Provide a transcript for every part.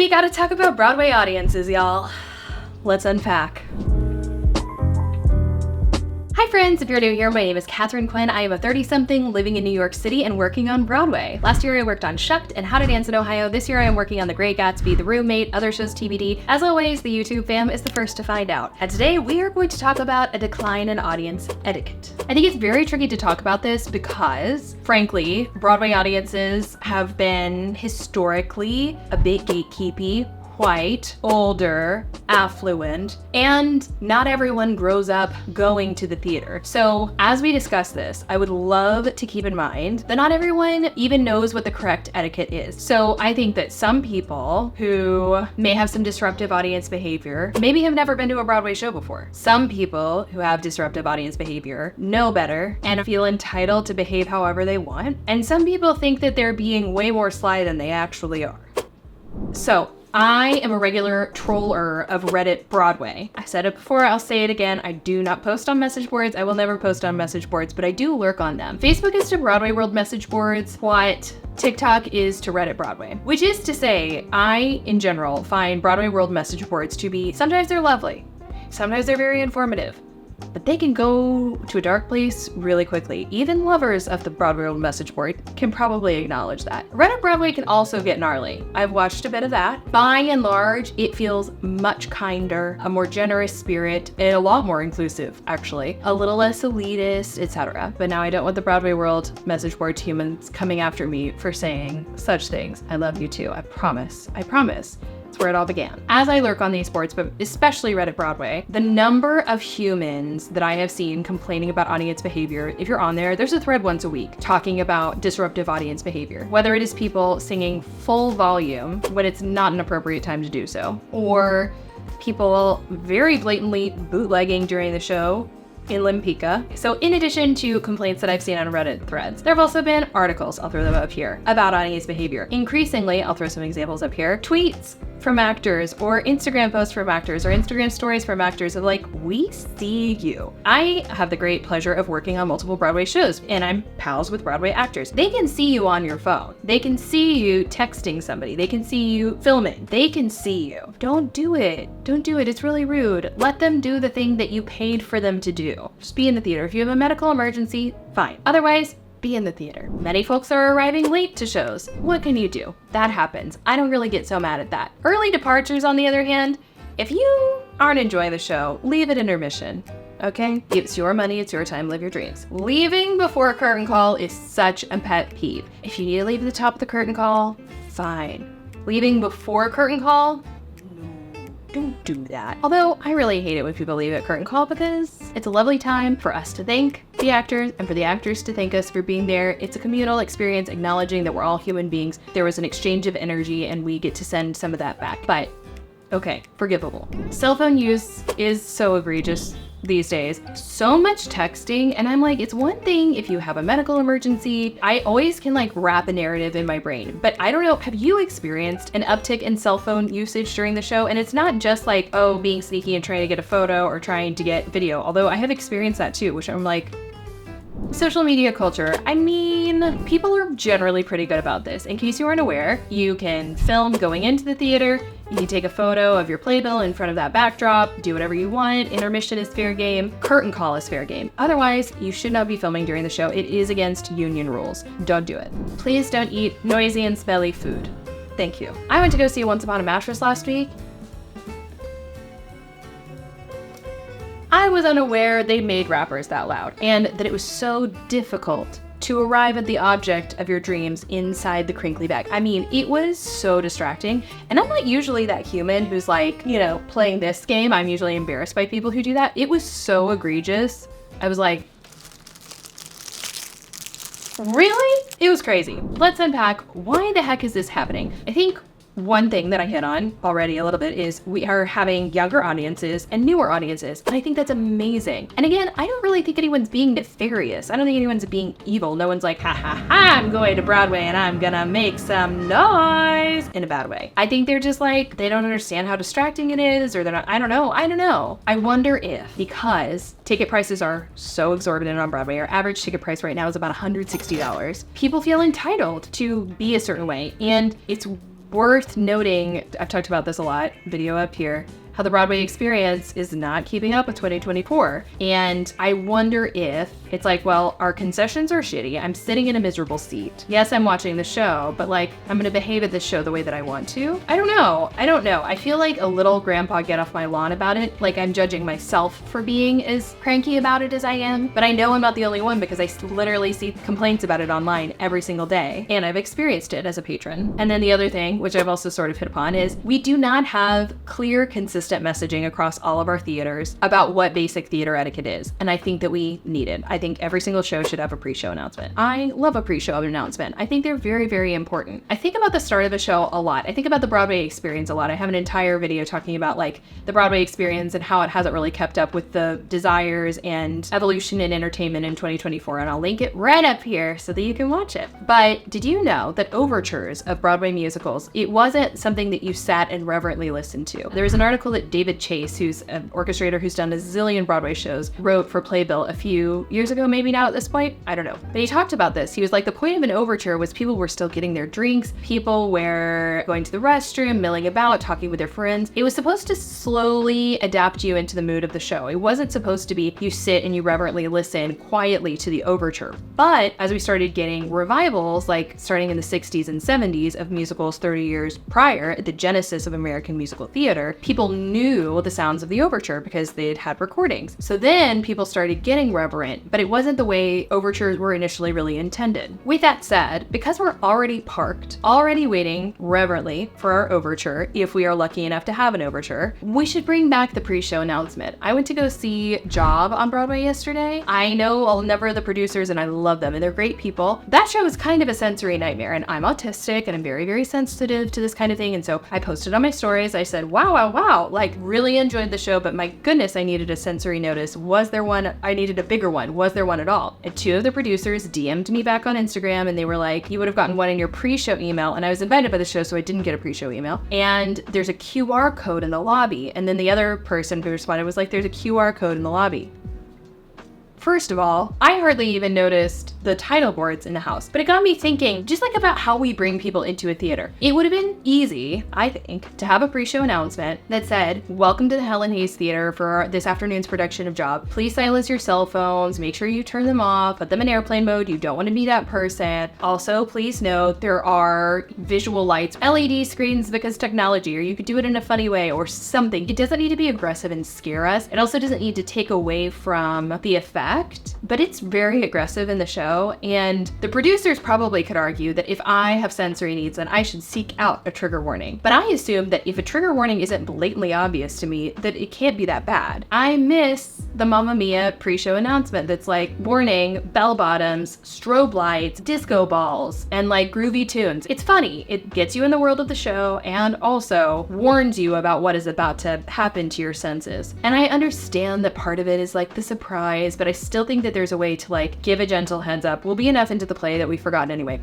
We gotta talk about Broadway audiences, y'all. Let's unpack. Hi friends, if you're new here, my name is Katharine Quinn. I am a 30-something living in New York City and working on Broadway. Last year I worked on Shucked and How to Dance in Ohio. This year I am working on The Great Gatsby, The Roommate, other shows TBD. As always, the YouTube fam is the first to find out. And today we are going to talk about a decline in audience etiquette. I think it's very tricky to talk about this because, frankly, Broadway audiences have been historically a bit gatekeepy, white, older, affluent, and not everyone grows up going to the theater. So as we discuss this, I would love to keep in mind that not everyone even knows what the correct etiquette is. So I think that some people who may have some disruptive audience behavior maybe have never been to a Broadway show before. Some people who have disruptive audience behavior know better and feel entitled to behave however they want. And some people think that they're being way more sly than they actually are. So I am a regular troller of Reddit Broadway. I said it before, I'll say it again. I do not post on message boards. I will never post on message boards, but I do lurk on them. Facebook is to Broadwayworld message boards what TikTok is to Reddit Broadway, which is to say, I, in general, find Broadwayworld message boards to be, sometimes they're lovely, sometimes they're very informative, but they can go to a dark place really quickly. Even lovers of the Broadwayworld message board can probably acknowledge that. Reddit Broadway can also get gnarly. I've watched a bit of that. By and large, it feels much kinder, a more generous spirit, and a lot more inclusive, actually. A little less elitist, etc. But now I don't want the Broadwayworld message board humans coming after me for saying such things. I love you too, I promise. I promise. Where it all began. As I lurk on these boards, but especially Reddit Broadway, the number of humans that I have seen complaining about audience behavior, if you're on there, there's a thread once a week talking about disruptive audience behavior. Whether it is people singing full volume when it's not an appropriate time to do so, or people very blatantly bootlegging during the show in Limpika. So in addition to complaints that I've seen on Reddit threads, there have also been articles, I'll throw them up here, about audience behavior. Increasingly, I'll throw some examples up here, tweets from actors or Instagram posts from actors or Instagram stories from actors of like, we see you. I have the great pleasure of working on multiple Broadway shows and I'm pals with Broadway actors. They can see you on your phone. They can see you texting somebody. They can see you filming. They can see you. Don't do it. Don't do it. It's really rude. Let them do the thing that you paid for them to do. Just be in the theater. If you have a medical emergency, fine. Otherwise, be in the theater. Many folks are arriving late to shows. What can you do? That happens. I don't really get so mad at that. Early departures, on the other hand, if you aren't enjoying the show, leave at intermission. Okay? It's your money, it's your time, live your dreams. Leaving before a curtain call is such a pet peeve. If you need to leave at the top of the curtain call, fine. Leaving before a curtain call, don't do that. Although I really hate it when people leave at curtain call because it's a lovely time for us to thank the actors and for the actors to thank us for being there. It's a communal experience acknowledging that we're all human beings. There was an exchange of energy and we get to send some of that back. But okay, forgivable. Cell phone use is so egregious these days. So much texting, and I'm like, it's one thing if you have a medical emergency. I always can like wrap a narrative in my brain, but I don't know, have you experienced an uptick in cell phone usage during the show? And it's not just like, oh, being sneaky and trying to get a photo or trying to get video, although I have experienced that too, which I'm like, social media culture. I mean, people are generally pretty good about this. In case you aren't aware, you can film going into the theater, you can take a photo of your playbill in front of that backdrop, do whatever you want. Intermission is fair game. Curtain call is fair game. Otherwise, you should not be filming during the show. It is against union rules. Don't do it. Please don't eat noisy and smelly food. Thank you. I went to go see Once Upon a Mattress last week. I was unaware they made rappers that loud and that it was so difficult to arrive at the object of your dreams inside the crinkly bag. I mean, it was so distracting. And I'm not usually that human who's like, you know, playing this game. I'm usually embarrassed by people who do that. It was so egregious. I was like, really? It was crazy. Let's unpack why the heck is this happening? I think one thing that I hit on already a little bit is we are having younger audiences and newer audiences, and I think that's amazing. And again, I don't really think anyone's being nefarious. I don't think anyone's being evil. No one's like, ha ha ha, I'm going to Broadway and I'm gonna make some noise in a bad way. I think they're just like, they don't understand how distracting it is, or they're not, I don't know. I wonder if, because ticket prices are so exorbitant on Broadway, our average ticket price right now is about $160, people feel entitled to be a certain way, and it's Worth noting, I've talked about this a lot, video up here, how the Broadway experience is not keeping up with 2024. And I wonder if it's like, well, our concessions are shitty. I'm sitting in a miserable seat. Yes, I'm watching the show, but like, I'm gonna behave at this show the way that I want to. I don't know. I feel like a little grandpa get off my lawn about it. Like I'm judging myself for being as cranky about it as I am, but I know I'm not the only one because I literally see complaints about it online every single day. And I've experienced it as a patron. And then the other thing, which I've also sort of hit upon, is we do not have clear, consistent messaging across all of our theaters about what basic theater etiquette is. And I think that we need it. I think every single show should have a pre-show announcement. I love a pre-show announcement. I think they're very, very important. I think about the start of a show a lot. I think about the Broadway experience a lot. I have an entire video talking about like the Broadway experience and how it hasn't really kept up with the desires and evolution in entertainment in 2024. And I'll link it right up here so that you can watch it. But did you know that overtures of Broadway musicals, it wasn't something that you sat and reverently listened to? There was an article that David Chase, who's an orchestrator who's done a zillion Broadway shows, wrote for Playbill a few years ago, maybe now at this point, I don't know. But he talked about this. He was like, the point of an overture was people were still getting their drinks, people were going to the restroom, milling about, talking with their friends. It was supposed to slowly adapt you into the mood of the show. It wasn't supposed to be you sit and you reverently listen quietly to the overture. But as we started getting revivals, like starting in the 60s and 70s of musicals 30 years prior, at the genesis of American musical theater, people knew the sounds of the overture because they'd had recordings. So then people started getting reverent, but it wasn't the way overtures were initially really intended. With that said, because we're already parked, already waiting reverently for our overture, if we are lucky enough to have an overture, we should bring back the pre-show announcement. I went to go see Job on Broadway yesterday. I know a number of the producers and I love them and they're great people. That show is kind of a sensory nightmare and I'm autistic and I'm very, very sensitive to this kind of thing. And so I posted on my stories, I said, wow, like really enjoyed the show, but my goodness, I needed a sensory notice. Was there one? I needed a bigger one. Was there one at all? And two of the producers DM'd me back on Instagram and they were like, you would have gotten one in your pre-show email. And I was invited by the show, so I didn't get a pre-show email. And there's a QR code in the lobby. And then the other person who responded was like, there's a QR code in the lobby. First of all, I hardly even noticed the title boards in the house, but it got me thinking just like about how we bring people into a theater. It would have been easy, I think, to have a pre-show announcement that said, welcome to the Helen Hayes Theater for this afternoon's production of Job. Please silence your cell phones, make sure you turn them off, put them in airplane mode, you don't want to be that person. Also, please note there are visual lights, LED screens because technology, or you could do it in a funny way or something. It doesn't need to be aggressive and scare us. It also doesn't need to take away from the effect, but it's very aggressive in the show. And the producers probably could argue that if I have sensory needs, then I should seek out a trigger warning. But I assume that if a trigger warning isn't blatantly obvious to me, that it can't be that bad. I miss the Mamma Mia pre-show announcement that's like, warning, bell bottoms, strobe lights, disco balls, and like groovy tunes. It's funny. It gets you in the world of the show and also warns you about what is about to happen to your senses. And I understand that part of it is like the surprise, but I still think that there's a way to like give a gentle heads up. We'll be enough into the play that we've forgotten anyway.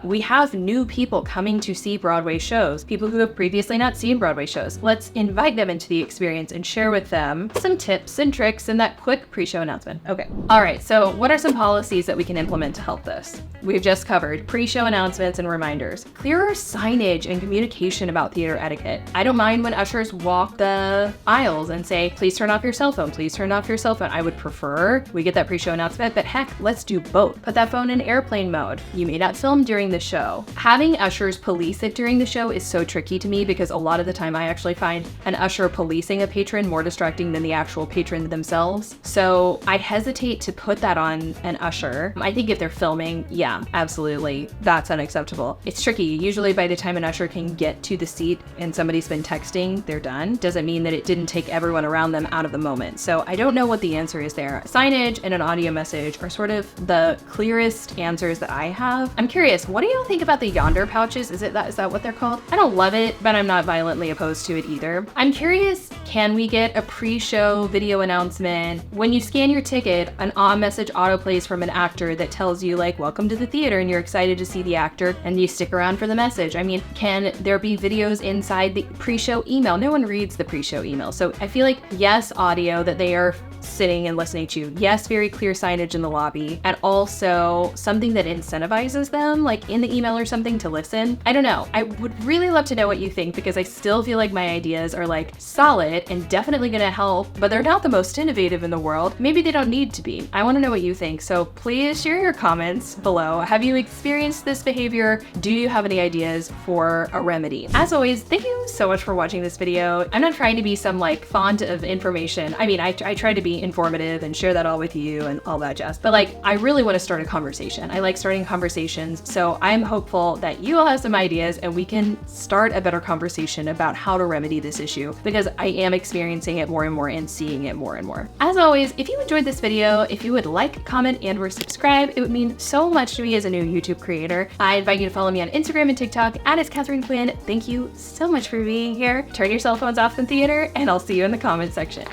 We have new people coming to see Broadway shows, people who have previously not seen Broadway shows. Let's invite them into the experience and share with them some tips and tricks in that quick pre-show announcement. Okay. All right. So what are some policies that we can implement to help this? We've just covered pre-show announcements and reminders, clearer signage and communication about theater etiquette. I don't mind when ushers walk the aisles and say, please turn off your cell phone. Please turn off your cell phone. I would prefer we get that pre-show announcement, but heck, let's do both. Put that phone in airplane mode. You may not film during the show. Having ushers police it during the show is so tricky to me because a lot of the time I actually find an usher policing a patron more distracting than the actual patron themselves. So I hesitate to put that on an usher. I think if they're filming, yeah, absolutely, that's unacceptable. It's tricky. Usually by the time an usher can get to the seat and somebody's been texting, they're done. Doesn't mean that it didn't take everyone around them out of the moment. So I don't know what the answer is there. Signage and an audio message are sort of the clearest answers that I have. I'm curious, what do y'all think about the Yonder pouches? Is that what they're called? I don't love it, but I'm not violently opposed to it either. I'm curious, can we get a pre-show video announcement? When you scan your ticket, an message autoplays from an actor that tells you like, welcome to the theater, and you're excited to see the actor and you stick around for the message. I mean, can there be videos inside the pre-show email? No one reads the pre-show email. So I feel like yes, audio, that they are sitting and listening to. Yes, very clear signage in the lobby, and also something that incentivizes them, like in the email or something, to listen. I don't know. I would really love to know what you think, because I still feel like my ideas are like solid and definitely gonna help, but they're not the most innovative in the world. Maybe they don't need to be. I wanna know what you think, so please share your comments below. Have you experienced this behavior? Do you have any ideas for a remedy? As always, thank you so much for watching this video. I'm not trying to be some like font of information. I mean, I try to be informative and share that all with you and all that jazz, but like, I really wanna start a conversation. I like starting conversations, so I'm hopeful that you all have some ideas and we can start a better conversation about how to remedy this issue, because I am experiencing it more and more and seeing it more and more. As always, if you enjoyed this video, if you would like, comment, and or subscribe, it would mean so much to me as a new YouTube creator. I invite you to follow me on Instagram and TikTok @it's Katharine Quinn. Thank you so much for being here. Turn your cell phones off in theater, and I'll see you in the comment section.